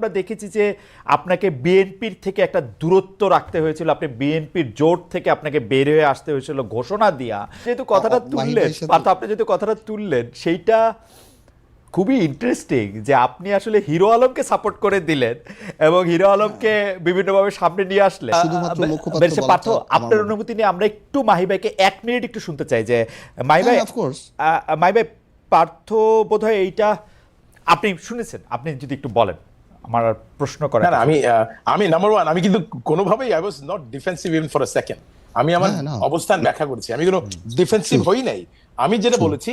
আমরা দেখেছি যে আপনাকে বিএনপির থেকে একটা দূরত্ব রাখতে হয়েছিল, আপনি বিএনপির জোট থেকে আপনাকে বের হয়ে আসতে হয়েছিল ঘোষণা দিয়া। যেহেতু কথাটা তুললেন, আপনি যেহেতু কথাটা তুললেন, সেইটা খুবই ইন্টারেস্টিং যে আপনি আসলে হিরো আলমকে সাপোর্ট করে দিলেন এবং হিরো আলমকে বিভিন্নভাবে সামনে নিয়ে আসলেন। পার্থ, আপনার অনুমতি নিয়ে আমরা একটু মাহি ভাইকে 1 মিনিট একটু শুনতে চাই যে মাহি ভাই, মাহি ভাই, পার্থ বোধহয় এইটা আপনি শুনেছেন, আপনি যদি একটু বলেন। আমার প্রশ্ন করেন। না, আমি নাম্বার ওয়ান, আমি কিন্তু কোনোভাবেই I was not defensive even for a second. আমি আমার অবস্থান ব্যাখ্যা করেছি, আমি কোনো ডিফেন্সিভ হই নাই। আমি যেটা বলেছি,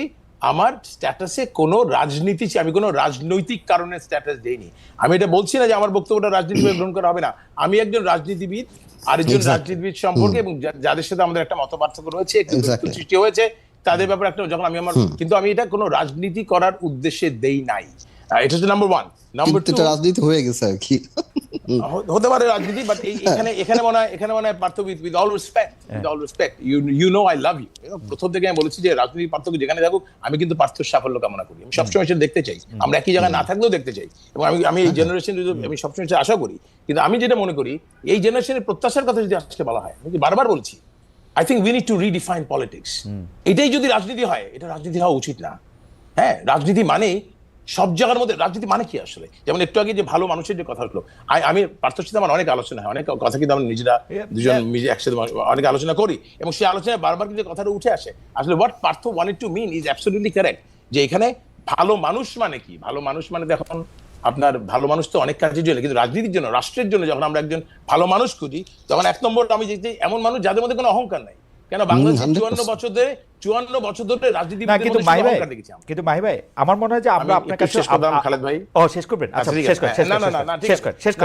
আমার স্ট্যাটাসে কোনো রাজনীতি, আমি কোনো রাজনৈতিক কারণে স্ট্যাটাস দেইনি। আমি এটা বলছি না যে আমার বক্তব্যটা রাজনীতিভাবে গ্রহণ করা হবে না। আমি একজন রাজনীতিবিদ, আরেকজন রাজনীতিবিদ সম্পর্কে এবং যাদের সাথে আমাদের একটা মতপার্থক্য রয়েছে, একটু সৃষ্টি হয়েছে, তাদের ব্যাপারে একটা যখন আমি আমার, কিন্তু আমি এটা কোনো রাজনীতি করার উদ্দেশ্যে দেই নাই। এটা হচ্ছে নাম্বার ওয়ান। নাম্বার টু, রাজনীতি হয়ে গেছে আর কি, হতে পারে রাজনীতি, বাট এখানে মনে হয় Partha, with all respect, you know I love you. প্রথম থেকে আমি বলেছি যে রাজনীতি পার্থ যেখানে থাকুক, আমি কিন্তু পার্থর সাফল্য কামনা করি। আমি সবসময় সেটা দেখতে চাই, আমরা একই জায়গায় না থাকলেও দেখতে চাই, এবং আমি এই জেনারেশন, আমি সবসময় সেটা আশা করি। কিন্তু আমি যেটা মনে করি, এই জেনারেশনের প্রত্যাশার কথা যদি আজকে বলা হয়, আমি বারবার বলছি, I think we need to redefine politics. এটাই যদি রাজনীতি হয়, এটা রাজনীতি হওয়া উচিত না। হ্যাঁ, রাজনীতি মানে সব জায়গার মধ্যে রাজনীতি মানে কি আসলে, যেমন একটু আগে যে ভালো মানুষের যে কথা হলো, আমি পার্থর সাথে আমার অনেক আলোচনা হয়, অনেক কথা কিন্তু আমরা নিজেরা দুজন মিলে একসাথে অনেক আলোচনা করি, এবং সেই আলোচনায় বারবার কিন্তু কথাটা উঠে আসে। আসলে what Partha wanted to mean is absolutely correct, যে এখানে ভালো মানুষ মানে কি, ভালো মানুষ মানে দেখুন, আপনার ভালো মানুষ তো অনেক কাজের জন্য, কিন্তু রাজনীতির জন্য, রাষ্ট্রের জন্য যখন আমরা একজন ভালো মানুষ খুঁজি, তখন 1 নম্বর আমি দেখছি এমন মানুষ যাদের মধ্যে কোনো অহংকার নাই। কেন বাংলাদেশে 54 বছর ধরে রাজনীতি, কিন্তু মাহি ভাই, আমার মনে হয় যে আমরা আপনার কাছে খালেদ ভাই শেষ করবেন। আচ্ছা,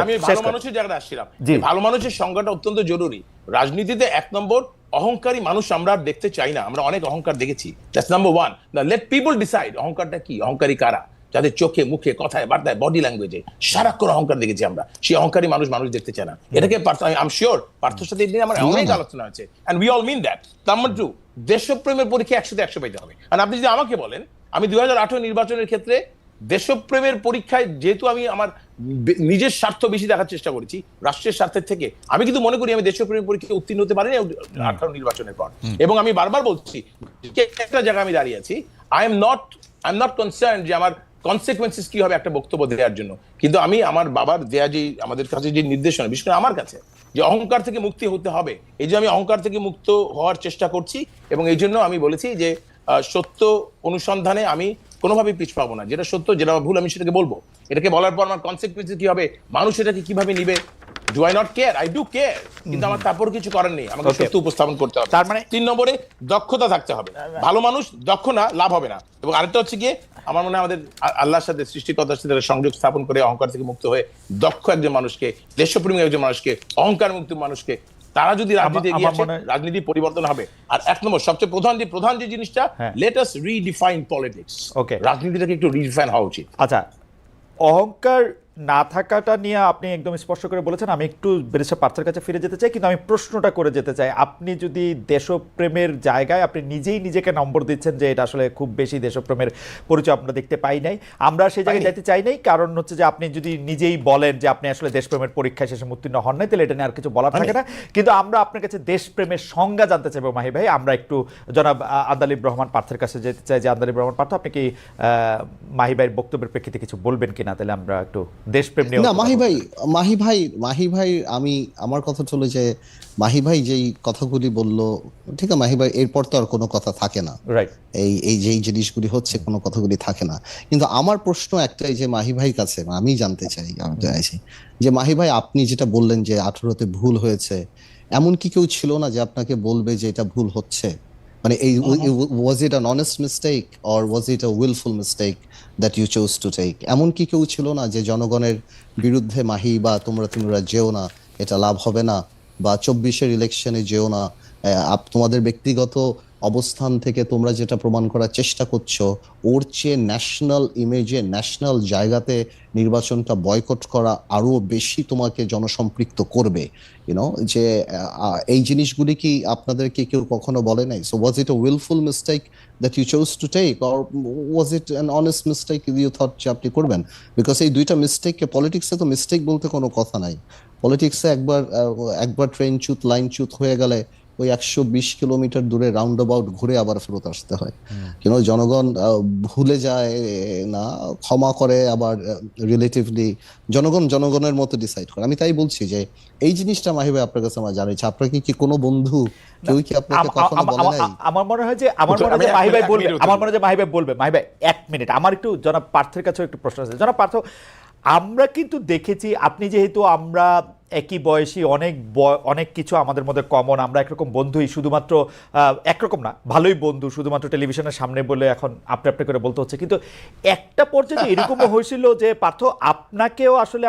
আমি ভালো মানুষের জায়গাটা আসছিলাম। ভালো মানুষের সংজ্ঞাটা অত্যন্ত জরুরি। রাজনীতিতে 1 নম্বর, অহংকারী মানুষ আমরা দেখতে চাই না। আমরা অনেক অহংকার দেখেছি, that's number one. Let people decide অহংকারটা কি, অহংকারী কারা, যাদের চোখে মুখে কথায় বার্তায় বডি ল্যাঙ্গুয়েজে সারাক্ষণ অহংকার দেখেছি আমরা। সেই অহংকারী মানুষ দেখতে চায় না। এটাকে আই এম শিওর পার্থর সাথে আমার অনেক আলোচনা আছে, and we all mean that. Number two, দেশপ্রেমের পরীক্ষা 100 পাইতে হবে। আর আপনি যদি আমাকে বলেন, আমি 2018 নির্বাচনের ক্ষেত্রে দেশপ্রেমের পরীক্ষায়, যেহেতু আমি আমার নিজের স্বার্থ বেশি দেখার চেষ্টা করেছি রাষ্ট্রের স্বার্থের থেকে, আমি কিন্তু মনে করি আমি দেশপ্রেমের পরীক্ষায় উত্তীর্ণ হতে পারিনি 18 নির্বাচনের পর। এবং আমি বারবার বলছি, একটা জায়গায় আমি দাঁড়িয়ে আছি, আই এম নট কনসার্ন যে আমার কনসিকুয়েন্সেস কি হবে একটা বক্তব্য দেওয়ার জন্য। কিন্তু আমি আমার বাবার দেয়া যে আমাদের কাছে যে নির্দেশনা, বিশেষ করে আমার কাছে, যে অহংকার থেকে মুক্তি হতে হবে, এই যে আমি অহংকার থেকে মুক্ত হওয়ার চেষ্টা করছি, এবং এই জন্য আমি বলেছি যে সত্য অনুসন্ধানে আমি কোনোভাবেই পিছ পাবো না। যেটা সত্য, যেটা ভুল, আমি সেটাকে বলবো। এটাকে বলার পর আমার কনসিকুয়েন্সেস কি হবে, মানুষ এটাকে কিভাবে নিবে, do I not care, I do care, কিন্তু আমার তারপর কিছু করার নেই, আমাকে সত্য উপস্থাপন করতে হবে। তার মানে 3 নম্বরে দক্ষতা থাকতে হবে। ভালো মানুষ দক্ষ না, লাভ হবে না। এবং আরেকটা হচ্ছে গিয়ে, আমার মনে হয় আমাদের আল্লাহর সাথে, সৃষ্টিকর্তার সাথে সংযোগ স্থাপন করে অহংকার থেকে মুক্ত হয়ে দক্ষ একজন মানুষকে, দেশপ্রেমী একজন মানুষকে, অহংকার মুক্ত মানুষকে, তারা যদি রাজনীতি এগিয়ে আসে, রাজনীতি পরিবর্তন হবে। আর 1 নম্বর সবচেয়ে প্রধান যে জিনিসটা, লেট আস রিডিফাইন পলিটিক্স। রাজনীতিটাকে একটু রিডিফাইন হওয়া উচিত। আচ্ছা, অহংকার না থাকাটা নিয়ে আপনি একদম স্পষ্ট করে বলেছেন। আমি একটু ব্যারিস্টার পার্থের কাছে ফিরে যেতে চাই, কিন্তু আমি প্রশ্নটা করে যেতে চাই, আপনি যদি দেশপ্রেমের জায়গায় আপনি নিজেই নিজেকে নম্বর দিচ্ছেন যে এটা আসলে খুব বেশি দেশপ্রেমের পরিচয় আমরা দেখতে পাই নাই, আমরা সেই জায়গায় যাইতে চাই নাই, কারণ হচ্ছে যে আপনি যদি নিজেই বলেন যে আপনি আসলে দেশপ্রেমের পরীক্ষায় শেষে উত্তীর্ণ হন নাই, তাহলে এটা নিয়ে আর কিছু বলার থাকে না। কিন্তু আমরা আপনার কাছে দেশপ্রেমের সংজ্ঞা জানতে চাইবো মাহি ভাই। আমরা একটু জনাব আন্দালিব রহমান পার্থের কাছে যেতে চাই যে আন্দালিব রহমান পার্থ, আপনি কি মাহি ভাইয়ের বক্তব্যের প্রেক্ষিতে কিছু বলবেন কিনা? তাহলে আমরা একটু দেশপ্রেম নিয়ে। না মাহি ভাই, আমি আমার কথা হলো যে মাহি ভাই যেই কথাগুলি বললো, ঠিক আছে, মাহি ভাই এরপর তো আর কোনো কথা থাকে না, এই যেই জিনিসগুলি হচ্ছে কোনো কথাগুলি থাকে না। কিন্তু আমার প্রশ্ন একটাই, যে মাহি ভাই কাছে আমি জানতে চাই যে মাহি ভাই, আপনি যেটা বললেন যে 18তে ভুল হয়েছে, এমন কি কেউ ছিল না যে আপনাকে বলবে যে এটা ভুল হচ্ছে? মানে এই was it an honest mistake or was it a willful mistake that you chose to take? এমন কি কেউ ছিল না যে জনগণের বিরুদ্ধে মাহি বা তোমরা যেও না, এটা লাভ হবে না, বা 24-এর ইলেকশনে যেও না, তোমাদের ব্যক্তিগত অবস্থান থেকে তোমরা যেটা প্রমাণ করার চেষ্টা করছো, ওর চেয়ে ন্যাশনাল ইমেজে, ন্যাশনাল জায়গাতে নির্বাচনটা বয়কট করা আরো বেশি তোমাকে জনসম্পৃক্ত করবে। যে এই জিনিসগুলি কি আপনাদেরকে কেউ কখনো বলে নাই? So was it a wilful mistake that you chose to take, or was it an honest mistake you thought যে আপনি করবেন? বিকজ এই দুইটা মিস্টেককে, পলিটিক্সে তো মিস্টেক বলতে কোনো কথা নাই। পলিটিক্সে একবার ট্রেন চ্যুত, লাইন চ্যুত হয়ে গেলে ওই 120 কিলোমিটার দূরে রাউন্ড অ্যাবাউট ঘুরে আবার ফেরত আসতে হয়। জনগণ ভুলে যায় না, ক্ষমা করে, আবার রিলেটিভলি জনগণ জনগণের মতো ডিসাইড করে। আমি তাই বলছি যে এই জিনিসটা মাহি ভাই আপনার কাছে আমার জানাচ্ছি, আপনাকে কি কোনো বন্ধু কেউ কি আপনাকে কখনো বলে নাই? আমার মনে হয় যে মাহি ভাই বলবে, আমার মনে হয় যে মাহি ভাই বলবে। মাহি ভাই 1 মিনিট, আমার একটু জনাব পার্থের কাছেও একটু প্রশ্ন আছে। জনাব পার্থ, আমরা কিন্তু দেখেছি, আপনি যেহেতু আমরা একই বয়সী, অনেক কিছু আমাদের মধ্যে কমন, আমরা একরকম বন্ধুই, শুধুমাত্র একরকম না, ভালোই বন্ধু, শুধুমাত্র টেলিভিশনের সামনে বলে এখন আপনি আপনি করে বলতে হচ্ছে। কিন্তু একটা পর্যায়ে এরকমও হয়েছিল যে পার্থ, আপনাকেও আসলে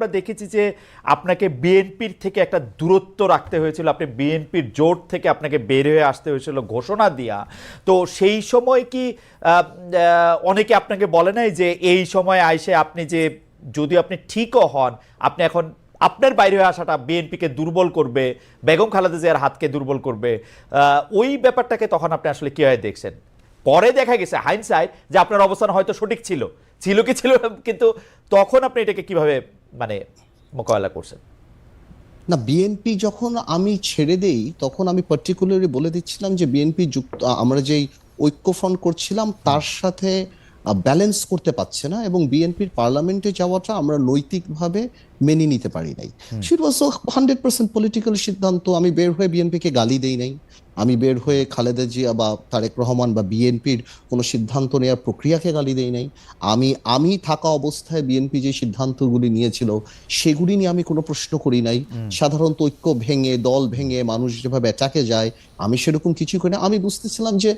আমরা দেখেছি যে আপনাকে বিএনপির থেকে একটা দূরত্ব রাখতে হয়েছিল, আপনি বিএনপির জোট থেকে আপনাকে বের হয়ে আসতে হয়েছিল ঘোষণা দিয়া। তো সেই সময় কি অনেকে আপনাকে বলে নাই যে এই সময় আইসে আপনি যে যদি আপনি ঠিকও হন, আপনি এখন আপনার বাইরে হয়ে আসাটা বিএনপিকে দুর্বল করবে, বেগম খালেদা জিয়ার হাতকে দুর্বল করবে, ওই ব্যাপারটাকে তখন আপনি আসলে কিভাবে দেখছেন? পরে দেখা গেছে হাইন্ডসাইট যে আপনার অবস্থান হয়তো সঠিক ছিল কি ছিল, কিন্তু তখন আপনি এটাকে কিভাবে মানে মোকাবেলা করছেন? না, বিএনপি যখন আমি ছেড়ে দেই তখন আমি পার্টিকুলারলি বলে দিচ্ছিলাম যে বিএনপি যুক্ত আমরা যেই ঐক্যফ্রন্ট করছিলাম তার সাথে ব্যালেন্স করতে পারছে না, এবং বিএনপির পার্লামেন্টে যাওয়াটা আমরা নৈতিকভাবে মেনে নিতে পারি নাই। সেট ওয়াজ 100% পলিটিক্যাল সিদ্ধান্ত। আমি বের হয়ে বিএনপিকে গালি দেই নাই, আমি বের হয়ে খালেদা জিয়া বা তারেক রহমান বা বিএনপির কোনো সিদ্ধান্ত নেওয়ার প্রক্রিয়াকে গালি দেই নাই। আমি থাকা অবস্থায় বিএনপি যে সিদ্ধান্তগুলি নিয়েছিল সেগুলি নিয়ে আমি কোনো প্রশ্ন করি নাই। সাধারণত ঐক্য ভেঙে, দল ভেঙে মানুষ যেভাবে অ্যাটাকে যায়, আমি সেরকম কিছু করি না। আমি বুঝতেছিলাম যে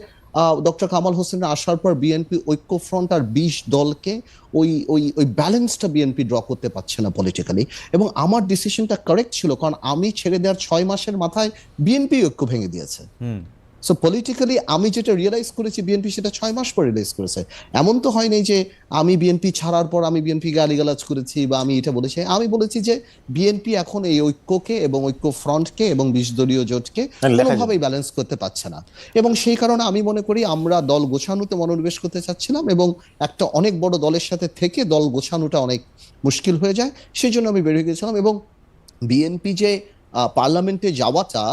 ডক্টর কামাল হোসেনের আসার পর বিএনপি ঐক্যফ্রন্ট আর 20 দলকে ওই ওই ওই ব্যালেন্সটা বিএনপি ড্র করতে পারছে না পলিটিক্যালি, এবং আমার ডিসিশনটা কারেক্ট ছিল, কারণ আমি ছেড়ে দেওয়ার 6 মাসের মাথায় বিএনপি ঐক্য ভেঙে দিয়েছে। সো পলিটিক্যালি আমি যেটা রিয়েলাইজ করেছি বিএনপি সেটা 6 মাস পর রিয়েলাইজ করেছে। এমন তো হয়নি যে আমি বিএনপি ছাড়ার পর আমি বিএনপি গালিগালাজ করেছি বা আমি এটা বলেছি। আমি বলেছি যে বিএনপি এখন এই ঐক্যকে এবং ঐক্য ফ্রন্টকে এবং 20 দলীয় জোটকে কোনোভাবেই ব্যালেন্স করতে পারছে না, এবং সেই কারণে আমি মনে করি আমরা দল গোছানোতে মনোনিবেশ করতে চাচ্ছিলাম, এবং একটা অনেক বড় দলের সাথে থেকে দল গোছানোটা অনেক মুশকিল হয়ে যায়, সেই জন্য আমি বেরিয়ে গেছিলাম। এবং বিএনপি যে পার্লামেন্টে যাওয়াটা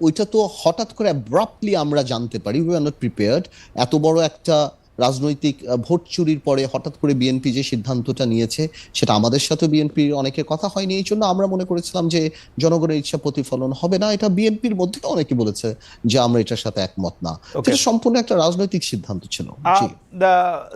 ওইটা তো হঠাৎ করে অ্যাব্রাপ্টলি আমরা জানতে পারি, উই আর নট প্রিপেয়ার্ড। এত বড় একটা রাজনৈতিক ভোট চুরির পরে হঠাৎ করে বিএনপি যে সিদ্ধান্তটা নিয়েছে সেটা আমাদের সাথে বিএনপির অনেকের কথা হয়নি, এই জন্য আমরা মনে করেছিলাম যে জনগণের ইচ্ছা প্রতিফলন হবে না। এটা বিএনপির মধ্যে অনেকে বলেছে যে আমরা এটার সাথে একমত না, এটা সম্পূর্ণ একটা রাজনৈতিক সিদ্ধান্ত ছিল।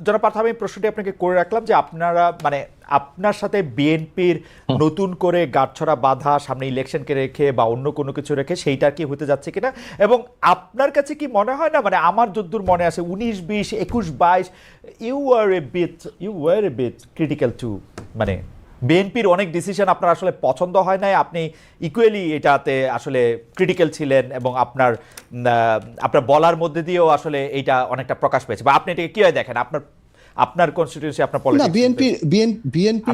জনাব পার্থ, আমি প্রশ্নটি আপনাকে করে রাখলাম যে আপনারা মানে আপনার সাথে বিএনপির নতুন করে গাঁটছড়া বাঁধা সামনে ইলেকশনকে রেখে বা অন্য কোনো কিছু রেখে সেইটা কি হতে যাচ্ছে কিনা, এবং আপনার কাছে কি মনে হয় না, মানে আমার যদ্দূর মনে আছে 19, 20, 21, 22 you were a bit critical too, মানে বিএনপির অনেক ডিসিশন আপনার আসলে পছন্দ হয় নাই, আপনি ইকুয়ালি এটাতে আসলে ক্রিটিক্যাল ছিলেন, এবং আপনার বলার মধ্যে দিয়েও আসলে এইটা অনেকটা প্রকাশ পেয়েছে, বা আপনি এটাকে কিভাবে দেখেন আপনার কনস্টিটিউয়েন্সি, আপনার পলিটিক্স? না, বিএনপি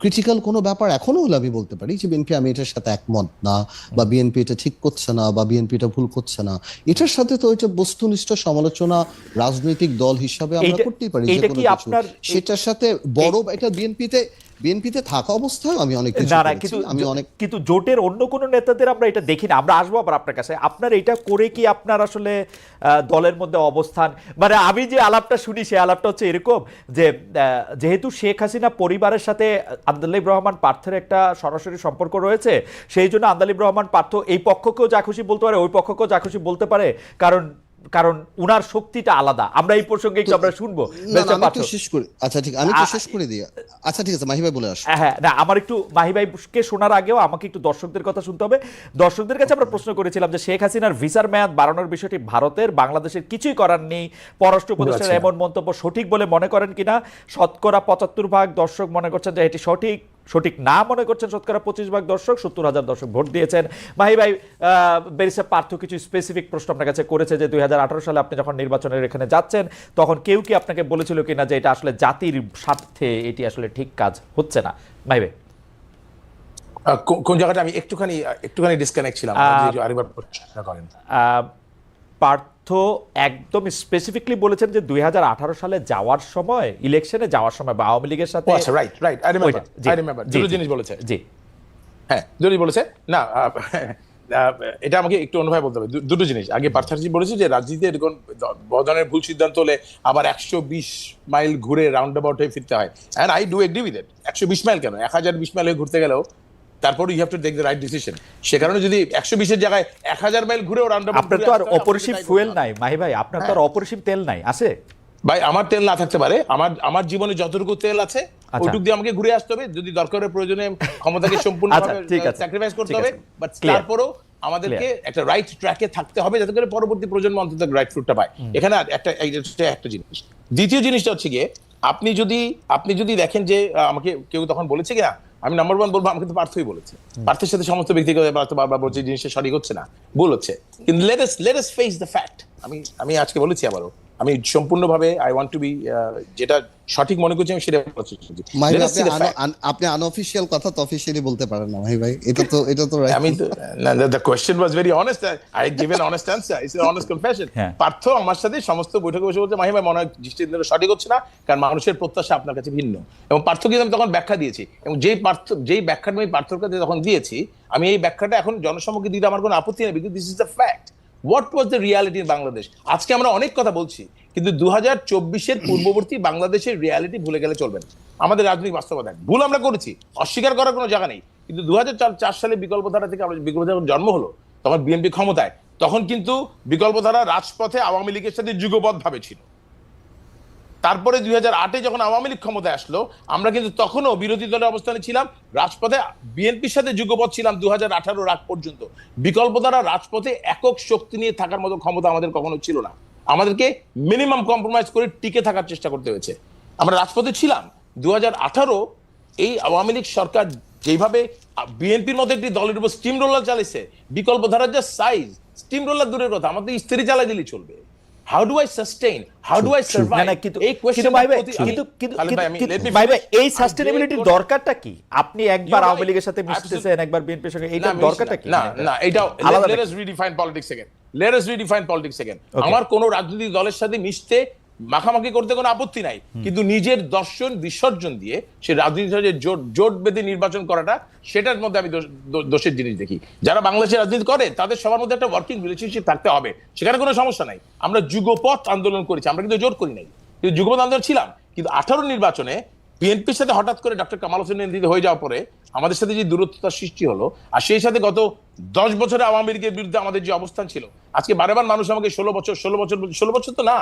ক্রিটিক্যাল কোনো ব্যাপার এখনো হলে আমি বলতে পারি যে বিএনপি আমি এটার সাথে একমত না, বা বিএনপি এটা ঠিক করছে না, বা বিএনপি এটা ভুল করছে না। এটার সাথে তো এটা বস্তুনিষ্ঠ সমালোচনা রাজনৈতিক দল হিসাবে আমরা করতেই পারি, সেটার সাথে বড় এটা বিএনপিতে থাকা অবস্থায় আমি অনেক কিছু কিন্তু জোটের অন্য কোন নেতাদের আমরা এটা দেখি না। আমরা আসবো আবার আপনার কাছে। আপনার এটা করে কি আপনার আসলে দলের মধ্যে অবস্থান, মানে আমি যে আলাপটা শুনি সেই আলাপটা হচ্ছে এরকম যে যেহেতু শেখ হাসিনা পরিবারের সাথে আন্দালিব রহমান পার্থের একটা সরাসরি সম্পর্ক রয়েছে, সেই জন্য আন্দালিব রহমান পার্থ এই পক্ষকেও যা খুশি বলতে পারে, ওই পক্ষকেও যা খুশি বলতে পারে, কারণ উনার শক্তিটা আলাদা। আমরা এই প্রসঙ্গে একটু আমরা শুনবো। শেষ করি। আচ্ছা ঠিক, আমি তো শেষ করে দিই। আচ্ছা ঠিক আছে, মাহি ভাই বলে আসুন। হ্যাঁ, না আমার একটু মাহি ভাইকে শোনার আগেও আমাকে একটু দর্শকদের কথা শুনতে হবে। দর্শকদের কাছে আমরা প্রশ্ন করেছিলাম যে শেখ হাসিনার ভিসার মেয়াদ বাড়ানোর বিষয়টি ভারতের বাংলাদেশের কিছুই করার নেই, পররাষ্ট্র উপদেষ্টার এমন মন্তব্য সঠিক বলে মনে করেন কিনা? শতকরা 75% দর্শক মনে করছেন যে এটি সঠিক না মনে করছেন শতকরা 25% দর্শক, 70,000 দর্শক ভোট দিয়েছেন। মাহি ভাই, ব্যারিস্টার পার্থ কিছু স্পেসিফিক প্রশ্ন আপনার কাছে করেছে যে 2018 সালে আপনি যখন নির্বাচনের এখানে যাচ্ছেন তখন কেউ কি আপনাকে বলেছিল কিনা যে এটা আসলে জাতির স্বার্থে এটি আসলে ঠিক কাজ হচ্ছে না? মাহি ভাই, কোন জায়গাটা আমি একটুখানি ডিসকানেক্ট ছিলাম, আরেকবার প্রশ্ন করেন। পার্থ একদম স্পেসিফিকলি বলেছেন যে 2018 সালে যাওয়ার সময়, ইলেকশনে যাওয়ার সময় বা আওয়ামী লীগের সাথে, রাইট আই রিমেম্বার দুটো জিনিস বলেছে। জি হ্যাঁ, দুটো বলেছে না, এটা আমাকে একটু অনুভব বলতে হবে। দুটো জিনিস। আগে পার্থজি বলেছে যে রাজনীতিতে এরকম বদনের ভুল সিদ্ধান্ত হলে আবার 120 মাইল ঘুরে রাউন্ড অ্যাবাউট হয়ে ফিরতে হয়, and I do agree with it. 120 mile কেন, 1020 মাইল হয়ে ঘুরতে গেলেও তারপর you have to take the right decision. সে কারণে যদি 120 এর জায়গায় 1000 মাইল ঘুরে রাউন্ড অ্যাবাউট, আপনার তো আর অপরিসীম ফুয়েল নাই মাহি ভাই, আপনার তো আর অপরিসীম তেল নাই। আছে ভাই, আমার তেল না থাকতে পারে, আমার জীবনে যতটুকু তেল আছে ওইটুকু দিয়ে আমাকে ঘুরে আসতে হবে। যদি দরকারের প্রয়োজনে ক্ষমতাকে সম্পূর্ণভাবে স্যাক্রিফাইস করতে হবে, বাট তারপরও আমাদেরকে একটা রাইট ট্র্যাকে থাকতে হবে যাতে করে পরবর্তী প্রজন্ম অন্তত রাইট ফ্রুটটা পায়। এখানে একটা জিনিস। দ্বিতীয় জিনিসটা হচ্ছে গিয়ে আপনি যদি দেখেন যে আমাকে কেউ তখন বলেছে কিনা, আমি নাম্বার 1 বলবো, আমাকে তো পার্থই বলেছে। পার্থের সাথে সমস্ত ব্যক্তিগত বারবার বলছে জিনিসটা সঠিক হচ্ছে না, ভুল হচ্ছে। কিন্তু let us face the fact. আমি আজকে বলেছি আবারও, আমি সম্পূর্ণভাবে আই ওয়ান্ট টু বি, যেটা সঠিক মনে করছি আমি সেটা বলছি। আপনি আনঅফিশিয়াল কথা তো অফিশিয়ালি বলতে পারেন না ভাই, এটা তো আমি তো the question was very honest, I give an honest answer, it's an honest confession. Partha আমার সাথে সমস্ত বৈঠকে বসে বলছে মাহি ভাই মনে হয় দৃষ্টিতে সঠিক হচ্ছে না, কারণ মানুষের প্রত্যাশা আপনার কাছে ভিন্ন। এবং পার্থকে আমি তখন ব্যাখ্যা দিয়েছি, এবং যেই ব্যাখ্যাটা আমি পার্থর কাছে তখন দিয়েছি, আমি এই ব্যাখ্যাটা এখন জনসম্মুখে দিতে আমার কোনো আপত্তি নেই, because this is the fact. What was the reality in Bangladesh? আজকে আমরা অনেক কথা বলছি, কিন্তু 2024-এর পূর্ববর্তী বাংলাদেশের রিয়ালিটি ভুলে গেলে চলবে না। আমাদের রাজনৈতিক বাস্তবতা ভুল আমরা করেছি, অস্বীকার করার কোনো জায়গা নেই। কিন্তু 2004 সালে বিকল্পধারা থেকে বিকল্পধারা জন্ম হলো, তখন বিএনপি ক্ষমতায়, তখন কিন্তু বিকল্পধারা রাজপথে আওয়ামী লীগের সাথে যুগবদ্ধভাবে ছিল। তারপরে 2008-এ যখন আওয়ামী লীগ ক্ষমতায় আসলো, আমরা কিন্তু তখনও বিরোধী দলের অবস্থানে ছিলাম, রাজপথে বিএনপির সাথে যুগবদ্ধ ছিলাম 2018 রাগ পর্যন্ত। বিকল্পধারা রাজপথে একক শক্তি নিয়ে থাকার মতো ক্ষমতা আমাদের কখনো ছিল না। আমাদেরকে মিনিমাম কম্প্রোমাইজ করে টিকে থাকার চেষ্টা করতে হয়েছে। আমরা রাজপথে ছিলাম। 2018 এই আওয়ামী লীগ সরকার যেভাবে বিএনপির মতো একটি দলের উপর স্টিম রোলার চালিয়েছে, বিকল্পধারার যে সাইজ, স্টিম রোলার দূরের কথা, আমাদের স্ত্রী চালাই দিলেই চলবে। How do I sustain? How do I survive? এই কোশ্চেন এই সাস্টেনেবিলিটির দরকারটা কি? আপনি একবার আওয়ামী লীগের সাথে মিশতেছেন, একবার বিএনপির সঙ্গে, এইটার দরকারটা কি? না এটা let us redefine politics again. Let us redefine politics again. আমার কোন রাজনৈতিক দলের সাথে মিশতে, মাখামাখি করতে কোনো আপত্তি নাই, কিন্তু নিজের দর্শন বিসর্জন দিয়ে সে রাজনীতি জোট বেঁধে নির্বাচন করাটা, সেটার মধ্যে আমি দোষের জিনিস দেখি। যারা বাংলাদেশের রাজনীতি করে তাদের সবার মধ্যে একটা ওয়ার্কিং রিলেশনশিপ থাকতে হবে, সেখানে কোনো সমস্যা নাই। আমরা যুগপথ আন্দোলন করেছি, আমরা কিন্তু জোট করি নাই, কিন্তু যুগপথ আন্দোলন ছিলাম। কিন্তু 18 নির্বাচনে বিএনপির সাথে হঠাৎ করে ডক্টর কামাল হোসেন হয়ে যাওয়ার পরে আমাদের সাথে যে দূরত্বতার সৃষ্টি হলো, আর সেই সাথে গত 10 বছরে আওয়ামী লীগের বিরুদ্ধে আমাদের যে অবস্থান ছিল, আজকে বারেবার মানুষ আমাকে 16 বছর তো না,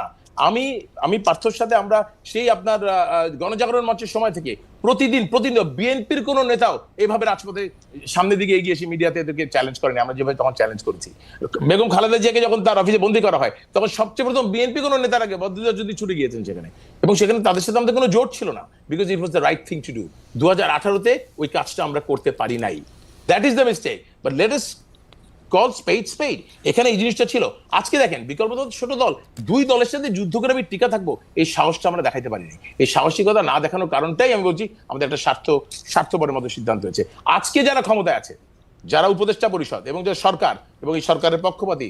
আমি পার্থর সাথে আমরা সেই আপনার গণজাগরণ মঞ্চের সময় থেকে প্রতিদিন বিএনপির কোন নেতাও এভাবে রাজপথে সামনের দিকে এগিয়ে এসে মিডিয়াতে এদেরকে চ্যালেঞ্জ করেনি, আমরা যেভাবে তখন চ্যালেঞ্জ করেছি। বেগম খালেদা জিয়াকে যখন তার অফিসে বন্দী করা হয়, তখন সবচেয়ে প্রথম বিএনপি কোন নেতার আগে বদরুদ্দোজা যদি ছুটে গিয়েছেন সেখানে, এবং সেখানে তাদের সাথে আমাদের কোনো জোট ছিল না, because it was the right thing to do. 2018-তে ওই কাজটা আমরা করতে পারি নাই, that is the mistake. But let us call spade spade. এখানে এই জিনিসটা ছিল। আজকে দেখেন বিকল্প ছোট দল, দুই দলের সাথে যুদ্ধ করে আমি টিকা থাকবো, এই সাহসটা আমরা দেখাইতে পারিনি। এই সাহসিকতা না দেখানোর কারণটাই আমি বলছি আমাদের একটা স্বার্থপরের মতো সিদ্ধান্ত হয়েছে। আজকে যারা ক্ষমতায় আছে, যারা উপদেষ্টা পরিষদ এবং যারা সরকার এবং এই সরকারের পক্ষপাতী,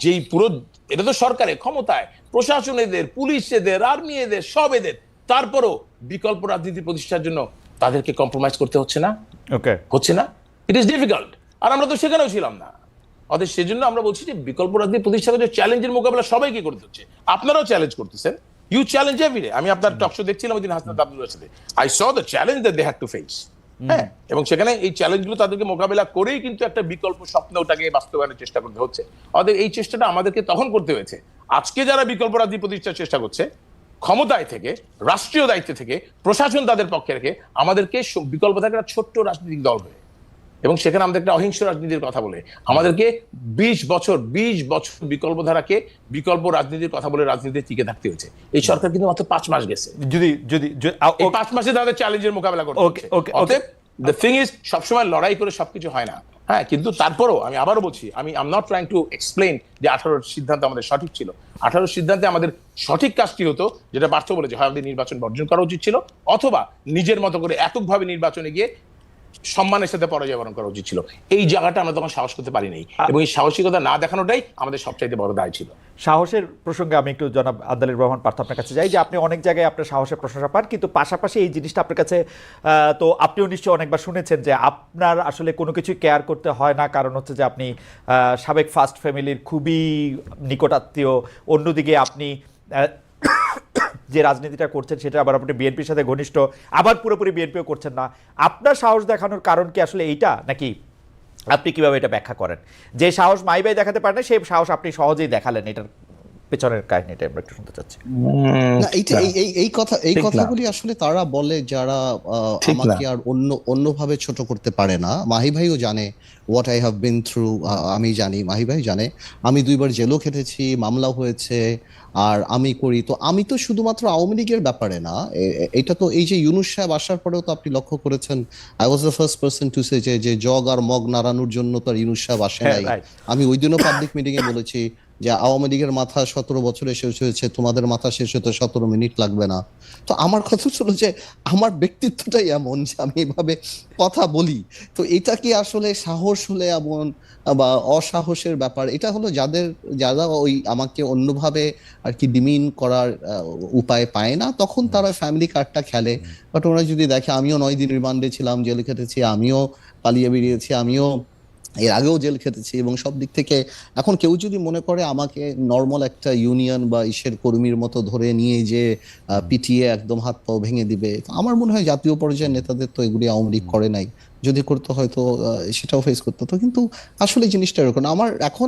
যেই পুরো এটা তো সরকারের ক্ষমতায়, প্রশাসন এদের, পুলিশ এদের, আর্মি এদের, সব এদের, তারপরও বিকল্প রাজনীতি প্রতিষ্ঠার জন্য তাদেরকে কম্প্রোমাইজ করতে হচ্ছে না, হচ্ছে না। It is difficult. আর আমরা তো সেখানেও ছিলাম না। অতএব সেজন্য আমরা বলছি যে বিকল্প রাজনীতি প্রতিষ্ঠা করে চ্যালেঞ্জের মোকাবেলা সবাইকে করতে হচ্ছে। আপনারাও চ্যালেঞ্জ করতেছেন, ইউ চ্যালেঞ্জ এভরিডে। আমি আপনার টক শো দেখছিলাম ওই দিন হাসনাত আব্দুল্লাহর সাথে, I saw the challenge that they had to face. হ্যাঁ, এবং সেখানে এই চ্যালেঞ্জগুলো তাদেরকে মোকাবেলা করেই কিন্তু একটা বিকল্প স্বপ্ন ওটাকে বাস্তবায়নের চেষ্টা করতে হচ্ছে। অতএব এই চেষ্টাটা আমাদেরকে তখন করতে হয়েছে। আজকে যারা বিকল্প রাজনীতি প্রতিষ্ঠার চেষ্টা করছে, ক্ষমতায় থেকে, রাষ্ট্রীয় দায়িত্ব থেকে, প্রশাসন তাদের পক্ষে রেখে আমাদেরকে বিকল্প থাকে একটা ছোট্ট রাজনৈতিক দল হয়ে, এবং সেখানে আমাদের একটা অহিংস রাজনীতির কথা বলে আমাদেরকে 20 বছর বিকল্পধারাকে বিকল্প রাজনীতির কথা বলে রাজনীতিতে টিকে থাকতে হয়েছে। এই সরকার কিন্তু মাত্র 5 মাস গেছে, যদি 5 মাসে তাদের চ্যালেঞ্জের মোকাবেলা করতে হচ্ছে। অতএব দ্য থিং ইজ, সবসময় লড়াই করে সবকিছু হয় না। হ্যাঁ, কিন্তু তারপরও আমি আবারও বলছি, I am not trying to explain যে 18 সিদ্ধান্ত আমাদের সঠিক ছিল। 18 সিদ্ধান্তে আমাদের সঠিক কাজটি হতো, যেটা পার্থ বলেছে, হয় আমাদের নির্বাচন বর্জন করা উচিত ছিল, অথবা নিজের মতো করে এককভাবে নির্বাচনে গিয়ে সম্মানের সাথে পরাজয় বরণ করা উচিত ছিল। এই জায়গাটা আমরা তখন সাহস করতে পারি নাই, এবং এই সাহসিকতা না দেখানোটাই আমাদের সবচাইতে বড় দায় ছিল। সাহসের প্রসঙ্গে আমি একটু জনাব আব্দুল রহমান পার্থ আপনার কাছে যাই, যে আপনি অনেক জায়গায় আপনার সাহসের প্রশংসা পান, কিন্তু পাশাপাশি এই জিনিসটা আপনার কাছে, তো আপনিও নিশ্চয়ই অনেকবার শুনেছেন যে আপনার আসলে কোনো কিছু কেয়ার করতে হয় না, কারণ হচ্ছে যে আপনি সাবেক ফার্স্ট ফ্যামিলির খুবই নিকটাত্মীয়, অন্যদিকে আপনি যে রাজনীতিটা করছেন সেটা আবার আপনি বিএনপির সাথে ঘনিষ্ঠ, আবার পুরোপুরি বিএনপিও করছেন না। আপনার সাহস দেখানোর কারণ কি আসলে এইটা, নাকি আপনি কিভাবে এটা ব্যাখ্যা করেন? যে সাহস মাইবাই দেখাতে পারেন না, সেই সাহস আপনি সহজেই দেখালেন, এটার পেছনের কাহিনীটা আমরা একটু শুনতে চাচ্ছি। না, এই কথাগুলি আসলে তারা বলে যারা আমাকে আর অন্যভাবে ছোট করতে পারে না। মাহি ভাইও জানে what I have been through, আমি জানি, মাহি ভাই জানে, আমি 2বার জেলও খেটেছি, মামলা হয়েছে, আর আমি করি। তো আমি তো শুধুমাত্র আওয়ামী লীগের ব্যাপারে না, এটা তো এই যে ইউনূস সাহেব আসার পরেও তো আপনি লক্ষ্য করেছেন, I was the first person to say যে জগ আর মগ নাড়ানোর জন্য তো আর ইউনূস সাহেব আসে নাই। আমি ওই দিনও পাবলিক মিটিং এ বলেছি যে আওয়ামী লীগের মাথা 17 বছরে শেষ হয়েছে, তোমাদের মাথা শেষ হতে 17 মিনিট লাগবে না। তো আমার কথা ছিল যে আমার ব্যক্তিত্বটাই এমন যে আমি এভাবে কথা বলি। তো এটা কি আসলে সাহস হলে এমন বা অসাহসের ব্যাপার? এটা হলো যারা ওই আমাকে অন্যভাবে আর কি ডিমিন করার উপায় পায় না, তখন তারা ফ্যামিলি কার্ডটা খেলে। বাট ওরা যদি দেখে আমিও 9 দিন রিমান্ডে ছিলাম, জেলে খেটেছি, আমিও পালিয়ে বেরিয়েছি, আমিও এর আগেও জেল খেটেছি, এবং সব দিক থেকে এখন কেউ যদি মনে করে আমাকে নর্মাল একটা ইউনিয়ন বা ইসের কর্মীর মতো ধরে নিয়ে যে পিটিয়ে একদম হাত পাও ভেঙে দিবে, আমার মনে হয় জাতীয় পর্যায়ের নেতাদের তো এগুলি আওয়ামী লীগ করে নাই, যদি করতে হয়তো সেটাও ফেস করতে হতো। কিন্তু আসলে জিনিসটা এরকম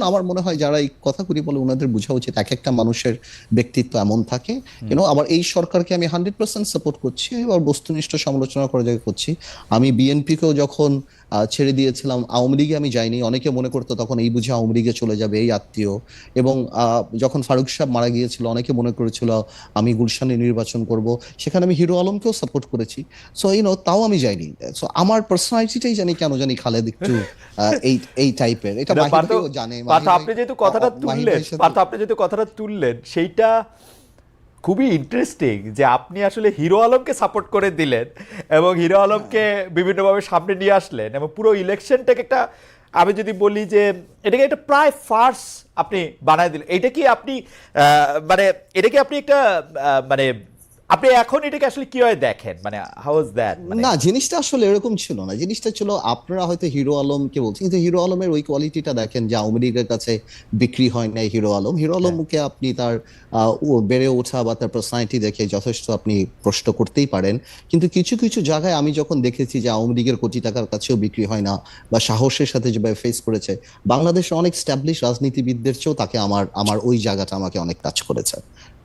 আমার মনে হয় যারা এই কথাগুলি বলে ওনাদের বোঝা উচিত এক একটা মানুষের ব্যক্তিত্ব এমন থাকে। আবার এই সরকারকে আমি 100% সাপোর্ট করছি, এবার বস্তুনিষ্ঠ সমালোচনা করা যায় করছি। আমি বিএনপিকেও যখন ছেড়ে দিয়েছিলাম, আওয়ামী লীগে আমি যাইনি, অনেকে মনে করতো তখন এই বুঝে আওয়ামী লীগে চলে যাবে এই আত্মীয়, এবং যখন ফারুক সাহেব মারা গিয়েছিল অনেকে মনে করেছিল আমি গুলশানে নির্বাচন করব, সেখানে আমি হিরো আলমকেও সাপোর্ট করেছি। সো তাও আমি যাইনি। সো আমার পার্সোনালিটিটাই জানি কেন জানি খালেদ একটু এই টাইপের, এটা মাহিবাইও জানে। আপনি যেহেতু কথাটা তুললেন সেইটা খুবই ইন্টারেস্টিং যে আপনি আসলে হিরো আলমকে সাপোর্ট করে দিলেন এবং হিরো আলমকে বিভিন্নভাবে সামনে নিয়ে আসলেন এবং পুরো ইলেকশনটাকে একটা, আমি যদি বলি যে এটাকে একটা প্রায় ফার্স আপনি বানায় দিলেন। এটা কি আপনি মানে এটা কি আপনি একটা মানে আপনি এখন এটাকে আসলে কিভাবে দেখেন, মানে হাউ ইজ দ্যাট? না, জিনিসটা আসলে এরকম ছিল না। জিনিসটা ছিল আপনারা হয়তো হিরো আলমকে বলছেন, কিন্তু হিরো আলমের ওই কোয়ালিটিটা দেখেন যে আওয়ামী লীগের কাছে বিক্রি হয় নাই হিরো আলমকে আপনি তার বেড়ে ওঠা বা তার পার্সোনালিটি দেখে যথেষ্ট আপনি প্রশ্ন করতেই পারেন। কিন্তু কিছু কিছু জায়গায় আমি যখন দেখেছি যে আওয়ামী লীগের কোটি টাকার কাছেও বিক্রি হয় না বা সাহসের সাথে যেভাবে ফেস করেছে, বাংলাদেশের অনেক স্ট্যাবলিশ রাজনীতিবিদদের চেয়েও তাকে আমার ওই জায়গাটা আমাকে অনেক টাচ করেছে।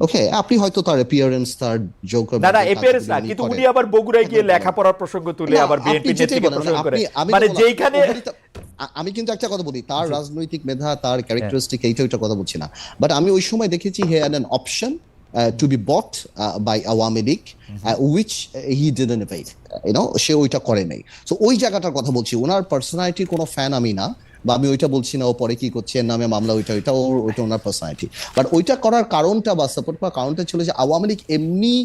ওকে, আপনি হয়তো তার অ্যাপিয়ারেন্স, তার যোগ না অ্যাপিয়ারেন্স না, কিন্তু উনি আবার বগুড়ায় গিয়ে লেখাপড়ার প্রসঙ্গ তুলে আবার বিএনপি নেতৃত্বকে প্রসঙ্গ করে, মানে যেইখানে আমি কিন্তু একটা কথা বলি, তার রাজনৈতিক মেধা, তার ক্যারেক্টারিস্টিক, এইটা কথা বলছি না, বাট আমি ওই সময় দেখেছি he had an option to be bought by Awami League, which he didn't evade. সে ওইটা করে নাই। সো ওই জায়গাটার কথা বলছি। ওনার পার্সোনালিটির কোনো ফ্যান আমি না, বা আমি ওইটা বলছি না ও পরে কি করছে এর নামে মামলা, ওইটা ওনার পার্সোনালিটি। বাট ওইটা করার কারণটা বা সাপোর্ট করার কারণটা ছিল যে আওয়ামী লীগ এমনি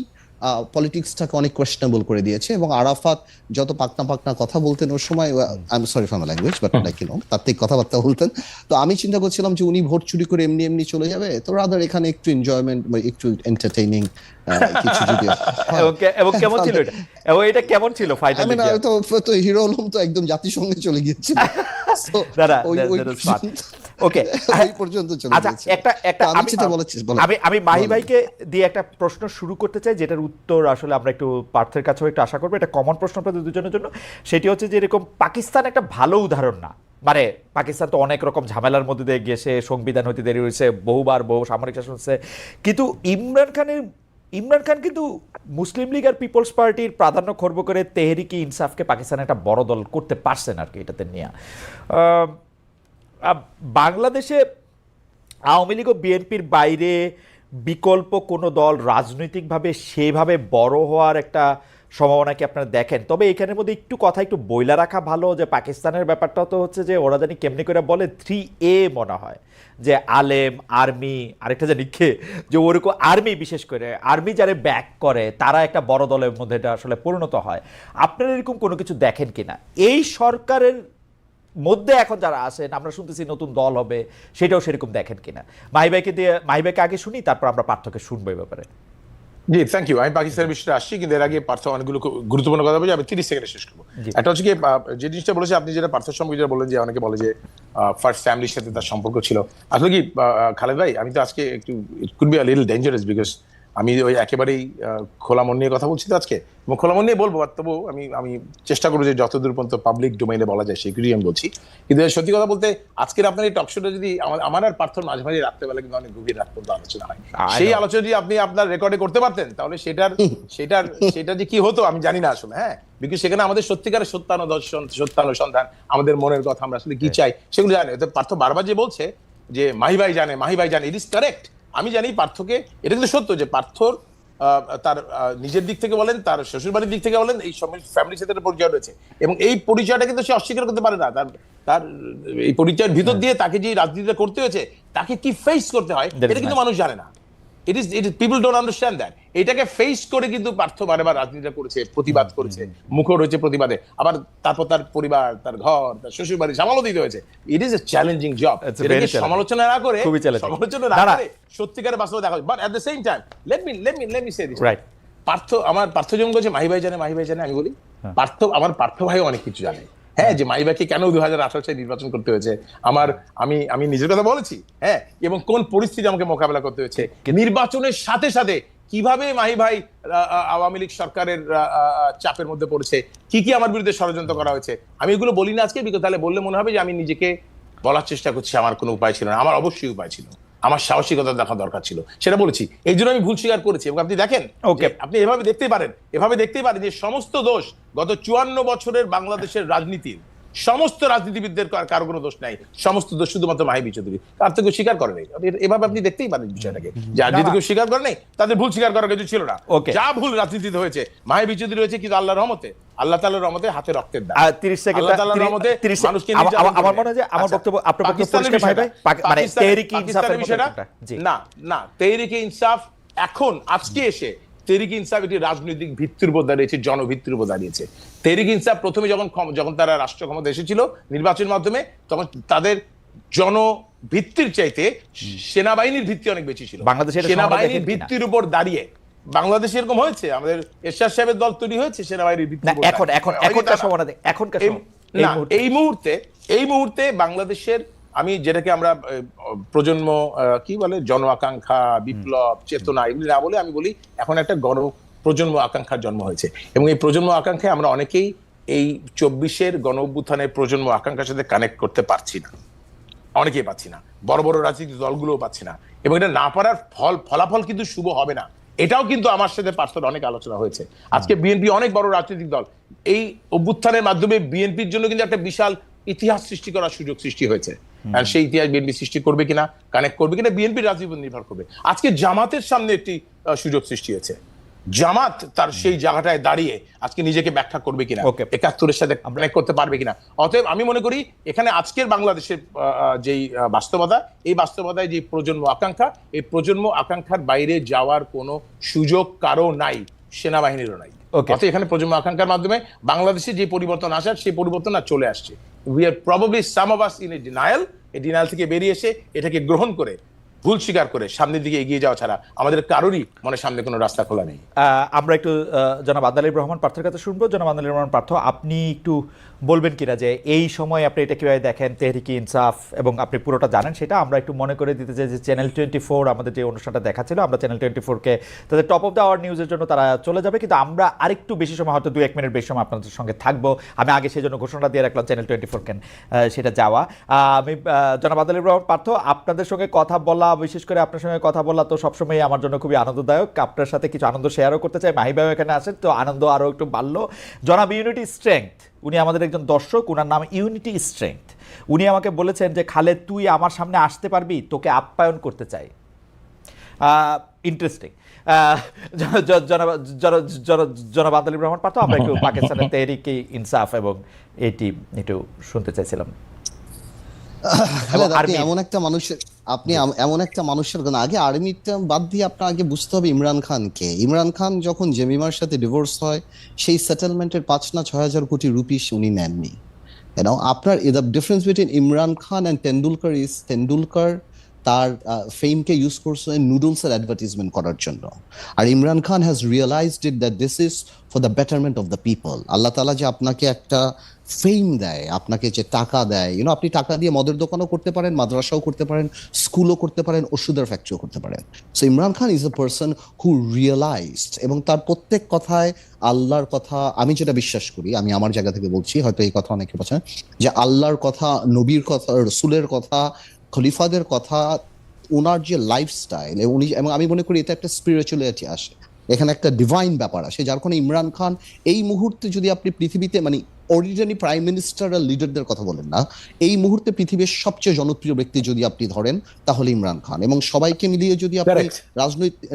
পলিটিক্সটাকে অনেক কোয়েশ্চেনেবল করে দিয়েছে, এবং আরাফাত যত পাকনা কথা বলতেন ওই সময়, I am sorry for my language, but like তার থেকে কথাবার্তা বলতেন। তো আমি চিন্তা করছিলাম যে উনি ভোট চুরি করে এমনি চলে যাবে, তো রাদার এখানে একটু এনজয়মেন্ট বা একটু এন্টারটেইনিং কিছু যদি এবং কেমন ছিল এটা, এবং এটা কেমন ছিল ফাইনালি? তো হিরো আলম তো একদম জাতিসংঘে চলে গিয়েছিল। ওকে, এই পর্যন্ত চলে আচ্ছা, একটা আমি মাহি ভাইকে দিয়ে একটা প্রশ্ন শুরু করতে চাই, যেটার উত্তর আসলে আমরা একটু পার্থের কাছেও একটু আশা করবো। এটা কমন প্রশ্ন আপনাদের দুজনের জন্য। সেটি হচ্ছে যে এরকম পাকিস্তান একটা ভালো উদাহরণ না, মানে পাকিস্তান তো অনেক রকম ঝামেলার মধ্যে দিয়ে গিয়েছে, সংবিধান হইতে দেরি হয়েছে, বহু সামরিক শাসন হচ্ছে, কিন্তু ইমরান খান কিন্তু মুসলিম লীগ আর পিপলস পার্টির প্রাধান্য খর্ব করে তেহরিকি ইনসাফকে পাকিস্তানে একটা বড় দল করতে পারছেন আর কি। এটাতে নিয়ে বাংলাদেশে আওয়ামী লীগ ও বিএনপির বাইরে বিকল্প কোনো দল রাজনৈতিকভাবে সেভাবে বড় হওয়ার একটা সম্ভাবনা কি আপনারা দেখেন? তবে এখানের মধ্যে একটু বইলা রাখা ভালো যে পাকিস্তানের ব্যাপারটা তো হচ্ছে যে ওরা জানি কেমনি করে বলে 3A মনে হয়, যে আলেম, আর্মি, আরেকটা জানি কে, যে ওরকম আর্মি, বিশেষ করে আর্মি যারা ব্যাক করে তারা একটা বড় দলের মধ্যে এটা আসলে পরিণত হয়। আপনারা এরকম কোনো কিছু দেখেন কিনা এই সরকারের মধ্যে? এখন যারা আছেন, আমরা শুনতেছি নতুন দল হবে, সেটাও সেরকম দেখেন কিনা? মাহি ভাইকে আগে শুনি, তারপর আমরা পার্থকে শুনবো এই ব্যাপারে। জি, থ্যাংক ইউ। আমি পাকিস্তানের বিষয়টা আসছি, কিন্তু এর আগে পার্থ অনেকগুলো গুরুত্বপূর্ণ কথা বলছি, আমি 30 সেকেন্ডে শেষ করবো। একটা হচ্ছে কি, যে জিনিসটা বলেছে আপনি, যেটা পার্থের সঙ্গে যেটা বললেন যে অনেকে বলে যে ফার্স্ট ফ্যামিলির সাথে তার সম্পর্ক ছিল, আসলে কি খালেদ ভাই, আমি তো আজকে একটু it could be a little dangerous, because আমি ওই একেবারেই খোলা মন নিয়ে কথা বলছি তো আজকে, এবং খোলা মন নিয়ে বলবো, তবু আমি চেষ্টা করবো যে যতদূর পর্যন্ত পাবলিক ডোমেইনে বলা যায় সেগুলি আমি বলছি। কিন্তু সত্যি কথা বলতে আজকের আপনার এই টক শোটা যদি আমার আর পার্থর মাঝে মাঝে রাত্রেবেলা কিন্তু অনেক গভীর রাত পর্যন্ত আলোচনা হয়, সেই আলোচনা যদি আপনি আপনার রেকর্ডে করতে পারতেন তাহলে সেটা যে কি হতো আমি জানি না আসলে। হ্যাঁ, বিকজ সেখানে আমাদের সত্যিকারের সত্যানুসন্ধান, আমাদের মনের কথা, আমরা আসলে কি চাই সেগুলো জানে। পার্থ বারবার যে বলছে যে মাহি ভাই জানে, ইট ইজ কারেক্ট। আমি জানি পার্থকে, এটা কিন্তু সত্য যে পার্থর তার নিজের দিক থেকে বলেন, তার শ্বশুরবাড়ির দিক থেকে বলেন, এই ফ্যামিলির সাথে পরিচয় রয়েছে, এবং এই পরিচয়টা কিন্তু সে অস্বীকার করতে পারে না। তার এই পরিচয়ের ভিতর দিয়ে তাকে যে রাজনীতিটা করতে হয়েছে, তাকে কি ফেস করতে হয় এটা কিন্তু মানুষ জানে না। It is people don't understand that. এটাকে ফেস করে কিন্তু পার্থ বারবার রাজনীতিটা করেছে, প্রতিবাদ করেছে, মুখর হয়েছে প্রতিবাদে, আবার তারপর তার পরিবার, তার ঘর, তার শ্বশুর বাড়ি সামালও দিতে হয়েছে। It is a challenging job. এটাকে সমালোচনা না করে সত্যিকারের বাস্তবে দেখা হয়। But at the same time let me say this, Partha যেমন বলছে মাহি ভাই জানে, আমি বলি পার্থ ভাই অনেক কিছু জানে। হ্যাঁ, যে মাহি ভাইকে কেন 2018 সালে নির্বাচন করতে হয়েছে, আমি নিজের কথা বলেছি। হ্যাঁ, এবং কোন পরিস্থিতি আমাকে মোকাবেলা করতে হয়েছে, নির্বাচনের সাথে সাথে কিভাবে মাহি ভাই আওয়ামী লীগ সরকারের চাপের মধ্যে পড়েছে, কি আমার বিরুদ্ধে ষড়যন্ত্র করা হয়েছে। আমি এগুলো বলি না আজকে, বিকজ তাহলে বললে মনে হবে যে আমি নিজেকে বলার চেষ্টা করছি আমার কোনো উপায় ছিল না। আমার অবশ্যই উপায় ছিল, আমার সাহসিকতা দেখা দরকার ছিল, সেটা বলেছি। এই জন্য আমি ভুল স্বীকার করেছি। এবং আপনি দেখেন, আপনি এভাবে দেখতেই পারেন যে সমস্ত দোষ গত 54 বছরের বাংলাদেশের রাজনীতির সমস্ত রাজনীতিবিদদের কারো কোনো দোষ নাই, সমস্ত দোষ শুধুমাত্র মাহি চৌধুরী। তার থেকে স্বীকার করে নাই। এভাবে আপনি দেখতেই পারেন বিষয়টাকে, যা যদি কেউ স্বীকার করে নাই তাদের ভুল স্বীকার করার কিছু ছিল না। যা ভুল রাজনীতিতে হয়েছে, মাহি চৌধুরী হয়েছে কিন্তু আল্লাহর রহমতে, আল্লাহ তাআলার রহমতে হাতে রক্তের দাগ। 30 সেকেন্ড মানুষকে আমার মনে হয় যে আমার বক্তব্য আপনার পক্ষে পরিষ্কার ভাই মানে তেহরিকে ইনসাফের বিষয়টা না তেহরিকে ইনসাফ এখন আজকে এসে তেহরিকে ইনসাফ এটি রাজনৈতিক ভিত্তির উপর দাঁড়িয়েছে, জনভিত্তির উপর দাঁড়িয়েছে। তেহরিকে ইনসাফ প্রথমে যখন তারা রাষ্ট্র ক্ষমতা এসেছিল নির্বাচনের মাধ্যমে, তখন তাদের জনভিত্তির চাইতে সেনাবাহিনীর ভিত্তি অনেক বেশি ছিল। সেনাবাহিনীর ভিত্তির উপর দাঁড়িয়ে বাংলাদেশে এরকম হয়েছে, আমাদের এরশাদ সাহেবের দল তৈরি হয়েছে সেনাবাহিনীর ভিত্তির উপর। এই মুহূর্তে বাংলাদেশের, আমি যেটাকে আমরা প্রজন্ম কি বলে, জন আকাঙ্ক্ষা, বিপ্লব চেতনা এগুলি না বলে আমি বলি এখন একটা প্রজন্ম আকাঙ্ক্ষার জন্ম হয়েছে। এবং এই প্রজন্ম আকাঙ্ক্ষায় আমরা অনেকেই এই 24-এর গণ অভ্যুত্থানের প্রজন্ম আকাঙ্ক্ষার সাথে কানেক্ট করতে পারছি না, অনেকেই পাচ্ছি না, বড় বড় রাজনৈতিক দলগুলোও পাচ্ছি না। এবং এটা না পারার ফলাফল কিন্তু শুভ হবে না। এটাও কিন্তু আমার সাথে পার্থর অনেক আলোচনা হয়েছে। আজকে বিএনপি অনেক বড় রাজনৈতিক দল, এই অভ্যুত্থানের মাধ্যমে বিএনপির জন্য কিন্তু একটা বিশাল ইতিহাস সৃষ্টি করার সুযোগ সৃষ্টি হয়েছে। আর সেই ইতিহাস বিএনপি সৃষ্টি করবে কিনা, কানেক্ট করবে কিনা, বিএনপির রাজনীতি নির্ভর করবে। আজকে জামাতের সামনে একটি সুযোগ সৃষ্টি হয়েছে, জামাত তার সেই জায়গাটায় দাঁড়িয়ে আজকে নিজেকে ব্যাখ্যা করবে কিনা, 71-এর সাথে কানেক্ট করতে পারবে কিনা। অতএব আমি মনে করি এখানে আজকের বাংলাদেশের যেই বাস্তবতা, এই বাস্তবতায় যে প্রজন্ম আকাঙ্ক্ষা, এই প্রজন্ম আকাঙ্ক্ষার বাইরে যাওয়ার কোনো সুযোগ কারো নাই, সেনাবাহিনীরও নাই। অতএব এখানে প্রজন্ম আকাঙ্ক্ষার মাধ্যমে বাংলাদেশে যে পরিবর্তন আসার, সেই পরিবর্তন আর চলে আসছে। We are probably some of us in a denial. এই ডিনায়াল থেকে বেরিয়ে এসে এটাকে গ্রহণ করে, ভুল স্বীকার করে সামনের দিকে এগিয়ে যাওয়া ছাড়া আমাদের কারোরই মনে সামনে কোনো রাস্তা খোলা নেই। আমরা একটু জনাব আদালির রহমান পার্থের কাছে শুনবো। জনাব আদালির রহমান পার্থ, আপনি একটু বলবেন কিনা যে এই সময় আপনি এটা কিভাবে দেখেন, তেহরিকে ইনসাফ, এবং আপনি পুরোটা জানেন সেটা। আমরা একটু মনে করে দিতে চাই যে চ্যানেল 24 আমাদের যে অনুষ্ঠানটা দেখাচ্ছিল, আমরা চ্যানেল 24-কে তাদের টপ অফ দ্য আওয়ার নিউজের জন্য তারা চলে যাবে, কিন্তু আমরা আরেকটু বেশি সময়, হয়তো 2-1 মিনিট বেশি সময় আপনাদের সঙ্গে থাকবো। আমি আগে সেই জন্য ঘোষণা দিয়ে রাখলাম চ্যানেল 24 কেন সেটা যাওয়া। আমি জনাব আদালির রহমান পার্থ, আপনাদের সঙ্গে কথা বলা, বিশেষ করে আপনার সঙ্গে কথা বলা তো সবসময় আমার জন্য খুবই আনন্দদায়ক। আপনার সাথে কিছু আনন্দ শেয়ারও করতে চাই। মাহি ভাই এখানে আসেন তো আনন্দ আরও একটু বাড়লো। জনাব ইউনিটি স্ট্রেংথ, উনি আমাদের একজন দর্শক, উনার নাম ইউনিটি স্ট্রেংথ। উনি আমাকে বলেছেন যে খালেদ তুই আমার সামনে আসতে পারবি, তোকে আপ্যায়ন করতে চাই। ইন্টারেস্টিং। জনাব আদালির রহমান পার্থ, আমরা একটু পাকিস্তানের তেহরিকে ইনসাফ এবং এটি একটু শুনতে চাইছিলাম। আপনি এমন একটা মানুষের আগে আর্মিটা বাদ দিয়ে আপনার আগে বুঝতে হবে ইমরান খানকে। ইমরান খান যখন জেমিমার সাথে ডিভোর্স হয়, সেই সেটেলমেন্টের 5 না 6,000 কোটি রুপি উনি নেননি। আপনার the difference between Imran Khan and Tendulkar is Tendulkar তার ফেমকে ইউজ করছে নুডলসের অ্যাডভার্টাইজমেন্ট করার জন্য। আর Imran Khan has realised it that this is for the betterment of the people. Allah তাআলা যে আপনাকে একটা ফেম দেয়, আপনাকে যে টাকা দেয়, আপনি টাকা দিয়ে মদের দোকানও করতে পারেন, মাদ্রাসাও করতে পারেন, স্কুলও করতে পারেন, ওষুধের ফ্যাক্টরিও করতে পারেন। So Imran Khan is a person who realised, এবং তার প্রত্যেক কথায় আল্লাহর কথা, আমি যেটা বিশ্বাস করি, আমি আমার জায়গা থেকে বলছি, হয়তো এই কথা অনেকে বলছেন, যে আল্লাহর কথা, নবীর কথা, রসুলের কথা, খলিফাদের কথা, ওনার যে লাইফস্টাইল, এবং আমি মনে করি এটা একটা স্পিরিচুয়ালিটি আসে, এখানে একটা ডিভাইন ব্যাপার আসে, যার কারণে ইমরান খান এই মুহূর্তে, যদি আপনি পৃথিবীতে অরিজিনালি প্রাইম মিনিস্টার আর লিডারদের কথা বলেন না, এই মুহূর্তে পৃথিবীর সবচেয়ে জনপ্রিয় ব্যক্তি যদি আপনি ধরেন, তাহলে ইমরান খান। এবং সবাইকে মিলিয়ে যদি আপনি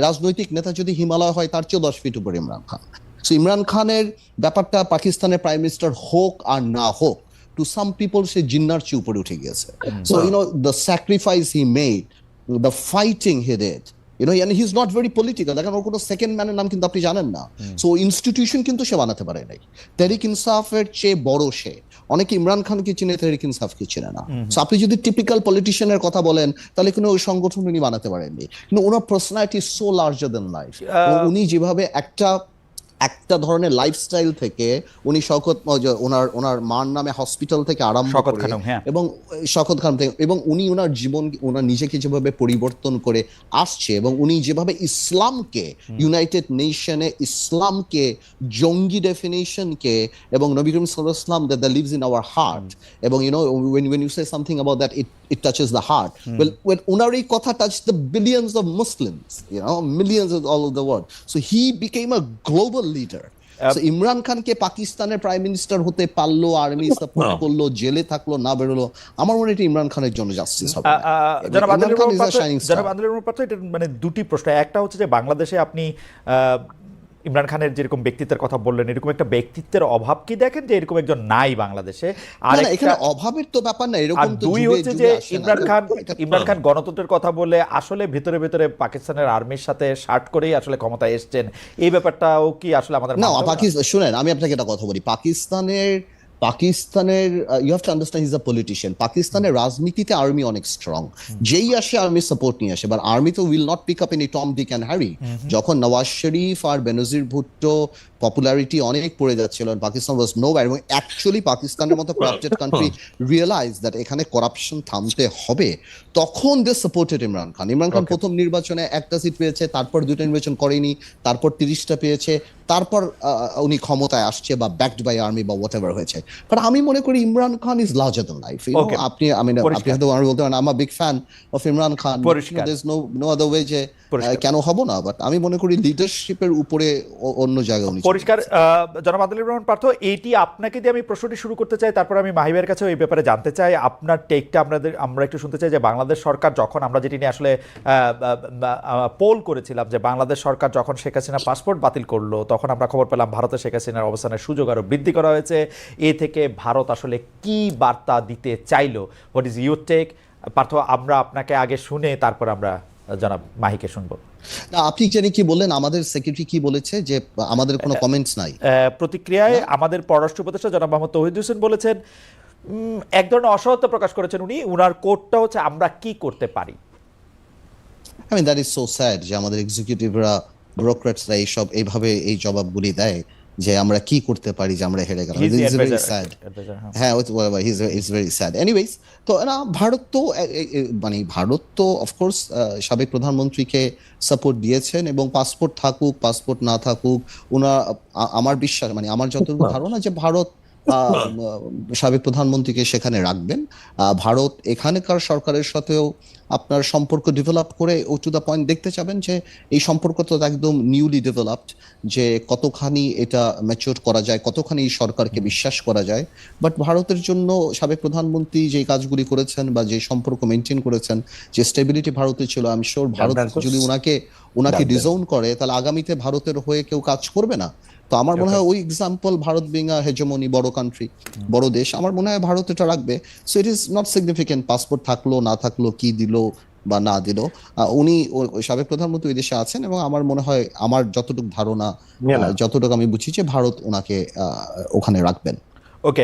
রাজনৈতিক নেতা যদি হিমালয় হয়, তার চেয়ে 10 ফিট উপরে ইমরান খান। সো ইমরান খানের ব্যাপারটা, পাকিস্তানের প্রাইম মিনিস্টার হোক আর না হোক, টু সাম পিপল সে জিন্নার চেয়ে উপরে উঠে গিয়েছে। So the sacrifice he made, the fighting he did, and he's not very political. দেখেন, ওর কোনো সেকেন্ড ম্যানের নাম কিন্তু আপনি জানেন না। সো ইনস্টিটিউশন কিন্তু সে বানাতে পারে নাই। তেহরিক ইনসাফের চেয়ে বড় সে। অনেকে ইমরান খানকে চিনে, তেহরিক ইনসাফকে চিনে না। সো আপনি যদি টিপিক্যাল পলিটিশিয়ানের কথা বলেন, তাহলে কিন্তু ওই সংগঠন উনি বানাতে পারেননি। কিন্তু ওনার personality so larger than life. উনি যেভাবে একটা ধরনের লাইফস্টাইল থেকে, উনি ওনার মার নামে হসপিটাল থেকে আরম্ভ করে, এবং শওকত খানম থেকে, এবং উনি ওনার জীবন, ওনার নিজেকে যেভাবে পরিবর্তন করে আসছে, এবং উনি যেভাবে ইসলামকে, ইউনাইটেড নেশনে ইসলামকে, জঙ্গি ডেফিনেশনকে, এবং নবী করিম সাল্লাল্লাহু আলাইহি ওয়াসাল্লাম that lives in our heart, এবং when you say something about that, it touches the heart. Well, when ওনার এই কথা touched the billions of Muslims, millions all over the world. So he became a global leader. So Imran খানকে পাকিস্তানের prime minister হতে পারলো, army support করলো, জেলে থাকলো, না বেরোলো, আমার মনে হয় এটা ইমরান খানের জন্য জাস্টিস হবে। জনাব আদিলুর রহমান পাত্র, এটা দুটি প্রশ্ন। একটা হচ্ছে যে বাংলাদেশে আপনি ইমরান খানের যেরকম ব্যক্তিত্বের কথা বললেন, এরকম একটা ব্যক্তিত্বের অভাব কি দেখেন, যে এরকম একজন নাই বাংলাদেশে? আর এখানে অভাবের তো ব্যাপার না, এরকম তো দুই হচ্ছে যে ইমরান খান গণতন্ত্রের কথা বলে আসলে ভেতরে ভেতরে পাকিস্তানের আর্মির সাথে শার্ট করেই আসলে ক্ষমতায় এসেছেন, এই ব্যাপারটাও কি আসলে আমাদের না? শুনেন, আমি আপনাকে একটা কথা বলি, পাকিস্তানের you have to understand, he is a politician. পাকিস্তানের রাজনীতিতে আর্মি অনেক স্ট্রং, যেই আসে আর্মি সাপোর্ট নিয়ে আসে, বাট আর্মি তো will not pick up any Tom, Dick and Harry. যখন নওয়াজ শরীফ আর বেনজির ভুট্টো পপুলারিটি অনেক পড়ে যাচ্ছিল, পাকিস্তান ওয়াজ নোওয়্যার, এবং অ্যাকচুয়ালি পাকিস্তানের মতো করাপ্টেড কান্ট্রি রিয়েলাইজ দ্যাট এখানে করাপশন থামতে হবে, তখন দে সাপোর্টেড ইমরান খান। ইমরান খান প্রথম নির্বাচনে 1টা সিট পেয়েছে, তারপর 2টা নির্বাচন করেনি, তারপর 30টা পেয়েছে, তারপর উনি ক্ষমতায় আসছে, বা ব্যাকড বাই আর্মি বা হোয়াট এভার হয়েছে। বাট আমি মনে করি Imran Khan is larger than life. আপনি হয়তো বলতে পারেন, I am a big fan of Imran Khan, there is no other way, যে কেন হব না, বাট আমি মনে করি লিডারশিপের উপরে অন্য জায়গায় উনি পরিষ্কার। জনাব আদিলুর রহমান পার্থ, এইটি আপনাকে দিয়ে আমি প্রশ্নটি শুরু করতে চাই, তারপর আমি মাহিবের কাছে এই ব্যাপারে জানতে চাই, আপনার টেকটা আমরা একটু শুনতে চাই, যে বাংলাদেশ সরকার যখন, আমরা যেটি নিয়ে আসলে পোল করেছিলাম, যে বাংলাদেশ সরকার যখন শেখ হাসিনা পাসপোর্ট বাতিল করলো, তখন আমরা খবর পেলাম ভারতে শেখ হাসিনার অবস্থানের সুযোগ আরও বৃদ্ধি করা হয়েছে। এ থেকে ভারত আসলে কি বার্তা দিতে চাইলো? What is your take? Partha, আমরা আপনাকে আগে শুনে তারপর আমরা জনাব মাহিকে শুনবো। আপনি জানি কি বললেন, আমাদের সেক্রেটারি কি বলেছে, যে আমাদের কোনো কমেন্টস নাই? প্রতিক্রিয়ায় আমাদের পররাষ্ট্র উপদেষ্টা জনাব মোহাম্মদ তৌহিদ হোসেন বলেছেন, এক ধরনের অসহায়তা প্রকাশ করেছেন উনি। উনার কোটটা হচ্ছে, আমরা কি করতে পারি। I mean, that is so sad যে আমাদের এক্সিকিউটিভরা, ব্যুরোক্র্যাটসরা এইভাবে এই জবাবগুলি দেয়, যে আমরা কি করতে পারি, যে আমরা হেরে গেলাম। This is very sad. হ্যাঁ, it's very sad. Anyways, তো না, ভারত তো অফকোর্স সাবেক প্রধানমন্ত্রীকে সাপোর্ট দিয়েছেন, এবং পাসপোর্ট থাকুক, পাসপোর্ট না থাকুক, আমার বিশ্বাস, আমার যতটুকু ধারণা, যে ভারত সাবেক প্রধানমন্ত্রীকে সেখানে রাখবেন। ভারত এখানকার সরকারের সাথেও আপনার সম্পর্ক ডেভেলপ করে, ও টু দ্য পয়েন্ট দেখতে চাবেন যে এই সম্পর্ক তো একদম নিউলি ডেভেলপড, যে কতখানি এটা ম্যাচিওর করা যায়, কতখানি এই সরকারকে বিশ্বাস করা যায়। বাট ভারতের জন্য সাবেক প্রধানমন্ত্রী যে কাজগুলি করেছেন, বা যে সম্পর্ক মেনটেন করেছেন, যে স্টেবিলিটি ভারতে ছিল, আমি শিওর ভারত যদি ওনাকে ডিজাউন করে, তাহলে আগামীতে ভারতের হয়ে কেউ কাজ করবে না। তো আমার মনে হয় ওই এক্সাম্পল, ভারত বিং আ হেজমনি, বড় কান্ট্রি, বড় দেশ, আমার মনে হয় ভারত এটা রাখবে। So it is not significant passport থাকলো না থাকলো, কি দিল বা না দিল। উনি সাবেক প্রধানমন্ত্রী ওই দেশে আছেন, এবং আমার মনে হয়, আমার যতটুকু ধারণা, যতটুকু আমি বুঝি, যে ভারত ওনাকে ওখানে রাখবেন। ওকে,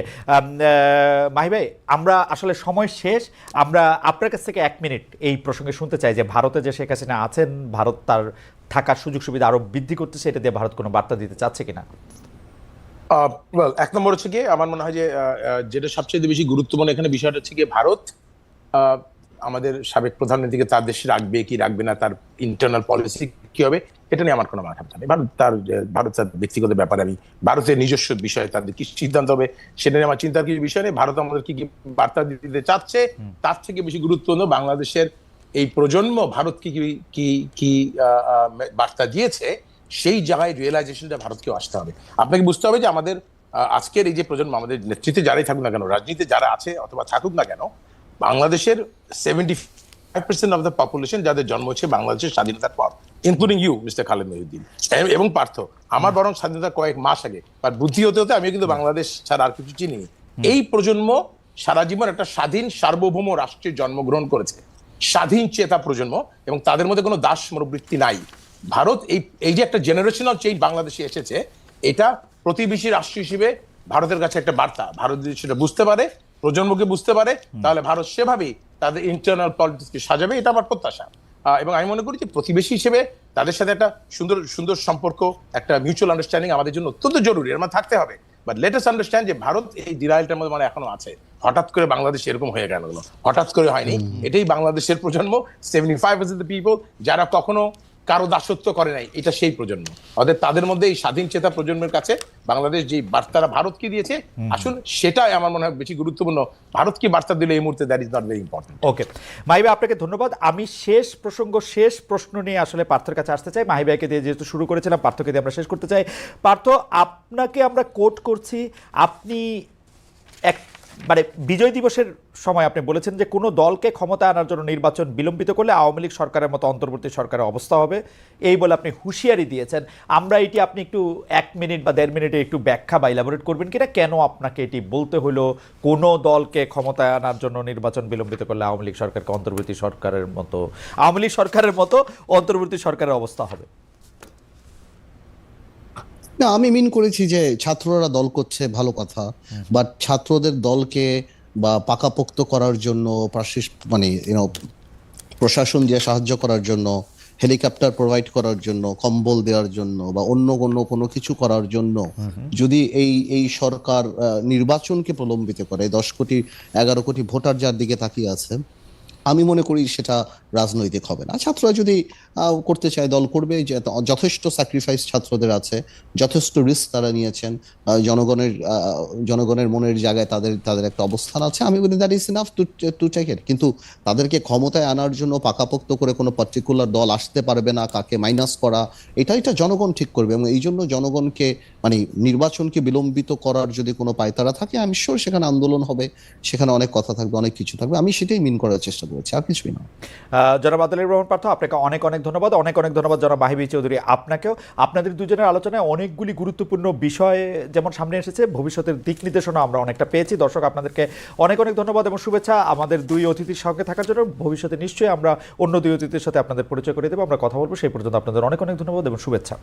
মাহি ভাই, আমরা আসলে সময় শেষ। আমরা আপনার কাছ থেকে 1 মিনিট এই প্রসঙ্গে শুনতে চাই যে ভারতে যে শেখ হাসিনা আছেন, ভারত তার থাকার সুযোগ সুবিধা আরো বৃদ্ধি করতেছে, এটা দিয়ে ভারত কোনো বার্তা দিতে চাচ্ছে কিনা? এক নম্বর হচ্ছে গিয়ে আমার মনে হয় যে যেটা সবচেয়ে বেশি গুরুত্বপূর্ণ এখানে বিষয়টা হচ্ছে গিয়ে ভারত আমাদের সাবেক প্রধানমন্ত্রীকে তার দেশে রাখবে কি রাখবে না, তার ইন্টারনাল পলিসি কি হবে, এটা নিয়ে আমার কোনো মাথা ব্যথা নেই। ভারত তার ব্যক্তিগত ব্যাপারে, আমি ভারতের নিজস্ব বিষয়ে তাদের কি সিদ্ধান্ত হবে সেটা নিয়ে আমার চিন্তার কিছু বিষয় নেই। ভারত আমাদের কি কি বার্তা দিতে চাচ্ছে তার থেকে বেশি গুরুত্বপূর্ণ বাংলাদেশের এই প্রজন্ম ভারত কি কি কি বার্তা দিয়েছে, সেই জায়গায় রিয়েলাইজেশনটা ভারতকেও আসতে হবে। আপনাকে বুঝতে হবে যে আমাদের আজকের এই যে প্রজন্ম, আমাদের নেতৃত্বে যারাই থাকুক না কেন, রাজনীতিতে যারা আছে অথবা থাকুক না কেন, বাংলাদেশের 75% অফ দ্য পপুলেশন যাদের জন্ম হচ্ছে বাংলাদেশের স্বাধীনতার পর, including you mister Khaled Mohiuddin এবং পার্থ, আমার বরং স্বাধীনতার কয়েক মাস আগে, আর বুদ্ধি হতে হতে আমিও কিন্তু বাংলাদেশ ছাড়া আর কিছু চিনিনি। এই প্রজন্ম সারা জীবন একটা স্বাধীন সার্বভৌম রাষ্ট্রে জন্মগ্রহণ করেছে, স্বাধীন চেতা প্রজন্ম, এবং তাদের মধ্যে কোনো দাস মনোবৃত্তি নাই। ভারত এই যে একটা জেনারেশনাল চেঞ্জ বাংলাদেশে এসেছে, এটা প্রতিবেশী রাষ্ট্র হিসেবে ভারতের কাছে একটা বার্তা। ভারত যদি সেটা বুঝতে পারে, প্রজন্মকে বুঝতে পারে, তাহলে ভারত সেভাবেই তাদের ইন্টারনাল পলিটিক্সকে সাজাবে, এটা আমার প্রত্যাশা। এবং আমি মনে করি যে প্রতিবেশী হিসেবে তাদের সাথে একটা সুন্দর সুন্দর সম্পর্ক, একটা মিউচুয়াল আন্ডারস্ট্যান্ডিং আমাদের জন্য অত্যন্ত জরুরি, এর মধ্যে থাকতে হবে। বাট লেট আস আন্ডারস্ট্যান্ড যে ভারত এই ডিরাইলটার মধ্যে মানে এখনো আছে। হঠাৎ করে বাংলাদেশ এরকম হয়ে গেল, হঠাৎ করে হয়নি। এটাই বাংলাদেশের প্রজন্ম, 75% অফ পিপল যারা কখনো কারো দাসত্ব করে নাই, এটা সেই প্রজন্ম। অর্থাৎ তাদের মধ্যে এই স্বাধীন চেতা প্রজন্মের কাছে বাংলাদেশ যে বার্তাটা ভারতকে দিয়েছে, আসুন সেটাই আমার মনে হয় বেশি গুরুত্বপূর্ণ। ভারত কি বার্তা দিলে এই মুহূর্তে, that is not very important. Okay Mahi ভাই, আপনাকে ধন্যবাদ। আমি শেষ প্রশ্ন নিয়ে আসলে পার্থর কাছে আসতে চাই। মাহি ভাইকে দিয়ে যেহেতু শুরু করেছিলাম, পার্থকে দিয়ে আমরা শেষ করতে চাই। পার্থ, আপনাকে আমরা কোট করছি, আপনি মানে বিজয় দিবসের সময় আপনি বলেছেন যে কোনো দলকে ক্ষমতা আনার জন্য নির্বাচন বিলম্বিত করলে আওয়ামী লীগ সরকারের মতো অন্তর্বর্তী সরকারের অবস্থা হবে, এই বলে আপনি হুঁশিয়ারি দিয়েছেন। আমরা এটি, আপনি একটু 1 মিনিট বা 1.5 মিনিটে একটু ব্যাখ্যা বা ইলাবোরেট করবেন কিনা, কেন আপনাকে এটি বলতে হলো কোনো দলকে ক্ষমতায় আনার জন্য নির্বাচন বিলম্বিত করলে আওয়ামী লীগ সরকারকে অন্তর্বর্তী সরকারের মতো, আওয়ামী লীগ সরকারের মতো অন্তর্বর্তী সরকারের অবস্থা হবে? না, আমি মিন করেছি যে ছাত্ররা দল করছে ভালো কথা, বাট ছাত্রদের দলকে বা পাকাপোক্ত করার জন্য মানে প্রশাসন দিয়ে সাহায্য করার জন্য, হেলিকপ্টার প্রোভাইড করার জন্য, কম্বল দেওয়ার জন্য বা অন্য কোনো কিছু করার জন্য যদি এই সরকার নির্বাচনকে প্রলম্বিত করে, 10 কোটি 11 কোটি ভোটার যার দিকে তাকিয়ে আছে, আমি মনে করি সেটা রাজনৈতিক হবে না। ছাত্ররা যদি করতে চায় দল করবে, যে যথেষ্ট স্যাক্রিফাইস ছাত্রদের আছে, যথেষ্ট রিস্ক তারা নিয়েছেন, জনগণের মনের জায়গায় তাদের একটা অবস্থান আছে। আমি বলি that is enough to take it. কিন্তু তাদেরকে ক্ষমতায় আনার জন্য পাকাপোক্ত করে কোনো পার্টিকুলার দল আসতে পারবে না, কাকে মাইনাস করা, এটা জনগণ ঠিক করবে। এবং এই জন্য জনগণকে মানে নির্বাচনকে বিলম্বিত করার যদি কোনো পায়তারা থাকে, আমি শিওর সেখানে আন্দোলন হবে, সেখানে অনেক কথা থাকবে, অনেক কিছু থাকবে। আমি সেটাই মিন করার চেষ্টা করেছি, আর কিছুই না। জনাব আদিলুর রহমান পার্থ, আপনাকে অনেক ধন্যবাদ। অনেক ধন্যবাদ জনাব মাহি বি চৌধুরী, আপনাকেও। আপনাদের দুজনের আলোচনায় অনেকগুলি গুরুত্বপূর্ণ বিষয় যেমন সামনে এসেছে, ভবিষ্যতের দিক নির্দেশনা আমরা অনেকটা পেয়েছি। দর্শক, আপনাদেরকে অনেক ধন্যবাদ এবং শুভেচ্ছা আমাদের 2 অতিথির সঙ্গে থাকার জন্য। ভবিষ্যতে নিশ্চয়ই আমরা অন্য 2 অতিথির সাথে আপনাদের পরিচয় করে দেবো, আমরা কথা বলবো। সেই পর্যন্ত আপনাদের অনেক ধন্যবাদ এবং শুভেচ্ছা।